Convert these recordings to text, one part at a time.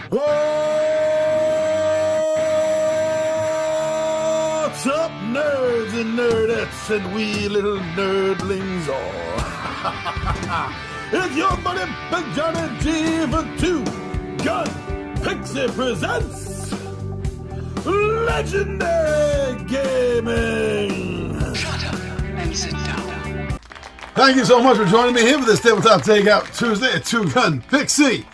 What's up, nerds and nerdettes and wee little nerdlings all? It's your buddy Big Johnny G for Two Gun Pixie presents Legendary Gaming. Shut up and sit down. Thank you so much for joining me here for this Tabletop Takeout Tuesday at Two Gun Pixie.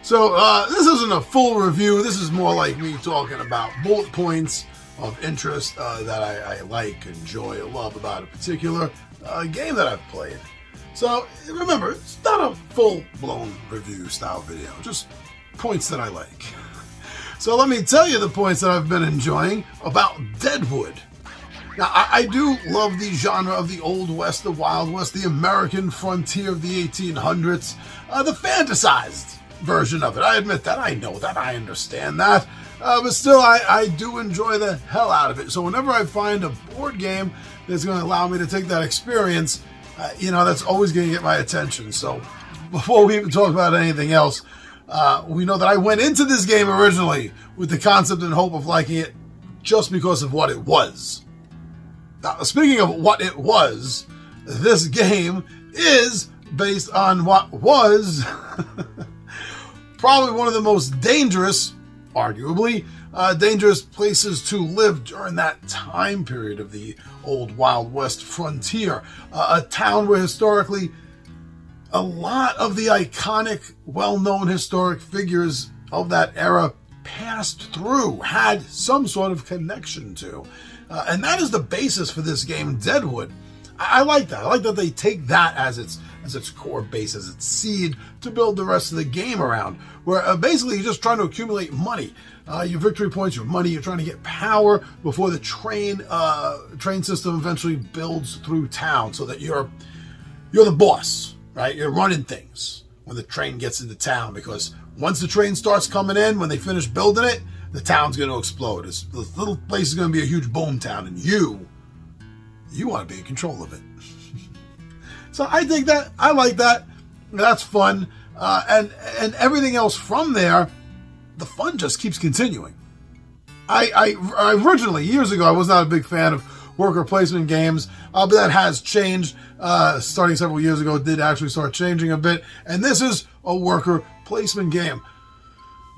So this isn't a full review. This is more like me talking about bullet points of interest that I like, enjoy, love about a particular game that I've played. So remember, it's not a full-blown review style video, just points that I like. So let me tell you the points that I've been enjoying about Deadwood. Now, I do love the genre of the Old West, the Wild West, the American frontier of the 1800s, the fantasized version of it. I admit that, I know that, I understand that, but still I do enjoy the hell out of it. So whenever I find a board game that's going to allow me to take that experience, that's always going to get my attention. So before we even talk about anything else, we know that I went into this game originally with the concept and hope of liking it just because of what it was. Now, speaking of what it was, this game is based on what was probably one of the most dangerous, arguably, dangerous places to live during that time period of the old Wild West frontier. A town where historically a lot of the iconic, well-known historic figures of that era passed through, had some sort of connection to. And that is the basis for this game, Deadwood. I like that. I like that they take that as its core base, as its seed to build the rest of the game around, where basically you're just trying to accumulate money. Your victory points, your money, you're trying to get power before the train system eventually builds through town so that you're the boss, right? You're running things when the train gets into town, because once the train starts coming in, when they finish building it, the town's going to explode. This little place is going to be a huge boom town, and you want to be in control of it. So I think that, I like that. That's fun. And everything else from there, the fun just keeps continuing. I originally, years ago, I was not a big fan of worker placement games, but that has changed. Starting several years ago, it did actually start changing a bit. And this is a worker placement game.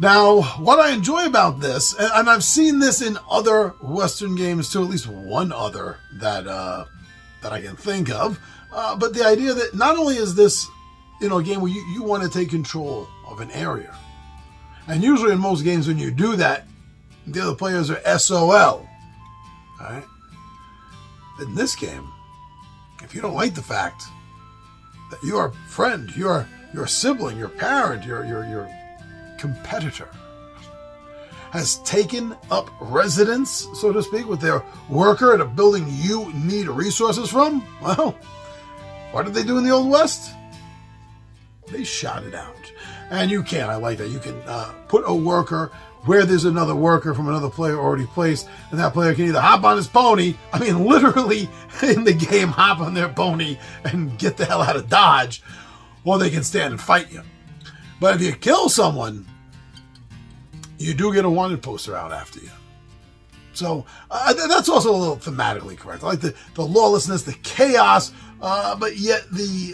Now, what I enjoy about this, and I've seen this in other Western games too, at least one other that I can think of, but the idea that not only is this, a game where you want to take control of an area, and usually in most games when you do that, the other players are SOL, right? In this game, if you don't like the fact that your friend, your sibling, your parent, your competitor has taken up residence, so to speak, with their worker at a building you need resources from, well, what did they do in the Old West? They shot it out. And you can, I like that, you can put a worker where there's another worker from another player already placed, and that player can either hop on his pony, literally in the game, hop on their pony and get the hell out of Dodge, or they can stand and fight you. But if you kill someone, you do get a wanted poster out after you. So that's also a little thematically correct. I like the lawlessness, the chaos, but yet the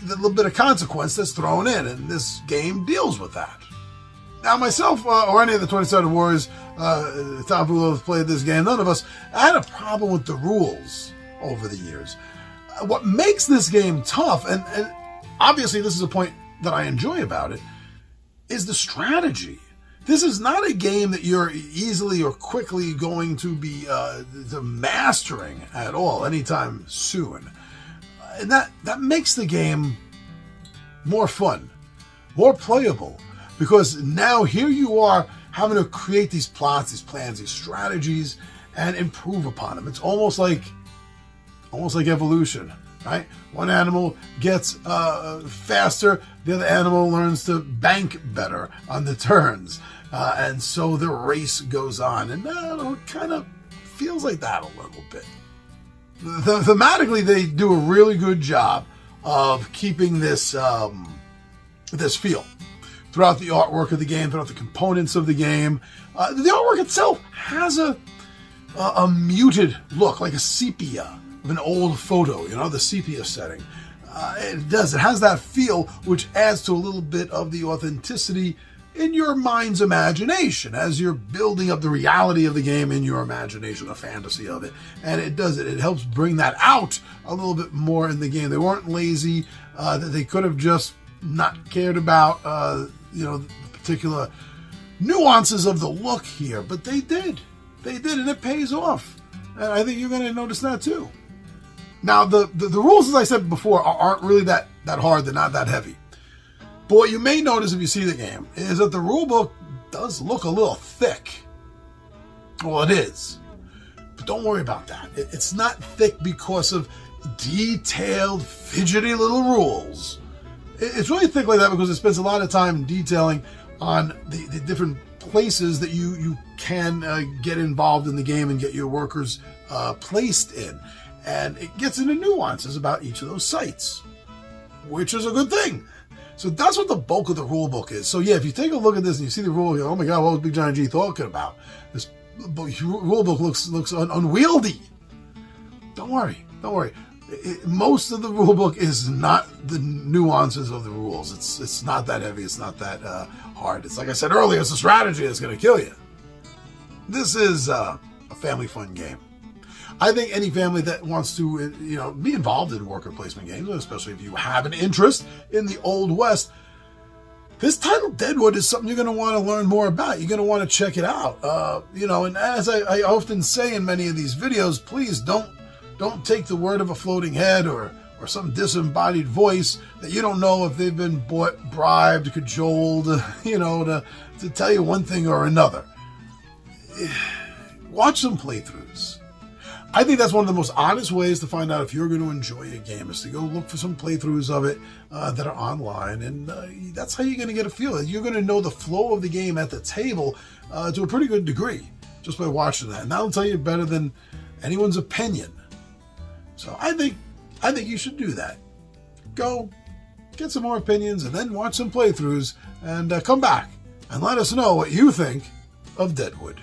little bit of consequence that's thrown in, and this game deals with that. Now, myself or any of the 20-sided warriors, Tom who have played this game, none of us had a problem with the rules over the years. What makes this game tough, and obviously this is a point that I enjoy about it, is the strategy. This is not a game that you're easily or quickly going to be mastering at all anytime soon. And that makes the game more fun, more playable, because now here you are having to create these plots, these plans, these strategies, and improve upon them. It's almost like evolution, right? One animal gets faster, the other animal learns to bank better on the turns. And so the race goes on, and it kind of feels like that a little bit. Thematically, they do a really good job of keeping this feel throughout the artwork of the game, throughout the components of the game. The artwork itself has a muted look, like a sepia of an old photo, you know, the sepia setting. It does. It has that feel, which adds to a little bit of the authenticity in your mind's imagination as you're building up the reality of the game in your imagination, the fantasy of it. And it does it. It helps bring that out a little bit more in the game. They weren't lazy. That they could have just not cared about, the particular nuances of the look here, but they did. They did, and it pays off. And I think you're going to notice that too. Now, the rules, as I said before, aren't really that hard. They're not that heavy. But what you may notice if you see the game is that the rulebook does look a little thick. Well, it is. But don't worry about that. It's not thick because of detailed, fidgety little rules. It's really thick like that because it spends a lot of time detailing on the different places that you can get involved in the game and get your workers placed in. And it gets into nuances about each of those sites, which is a good thing. So that's what the bulk of the rule book is. So yeah, if you take a look at this and you see the rule, you go, oh my God, what was Big Giant G talking about? This rule book looks unwieldy. Don't worry. Most of the rule book is not the nuances of the rules. It's not that heavy. It's not that hard. It's like I said earlier, it's a strategy that's going to kill you. This is a family fun game. I think any family that wants to, be involved in worker placement games, especially if you have an interest in the Old West, this title Deadwood is something you're going to want to learn more about. You're going to want to check it out. And as I often say in many of these videos, please don't take the word of a floating head or some disembodied voice that you don't know if they've been bought, bribed, cajoled, to tell you one thing or another. Watch some playthroughs. I think that's one of the most honest ways to find out if you're going to enjoy a game is to go look for some playthroughs of it that are online, and that's how you're going to get a feel. You're going to know the flow of the game at the table to a pretty good degree just by watching that, and that'll tell you better than anyone's opinion. So I think you should do that. Go get some more opinions and then watch some playthroughs and come back and let us know what you think of Deadwood.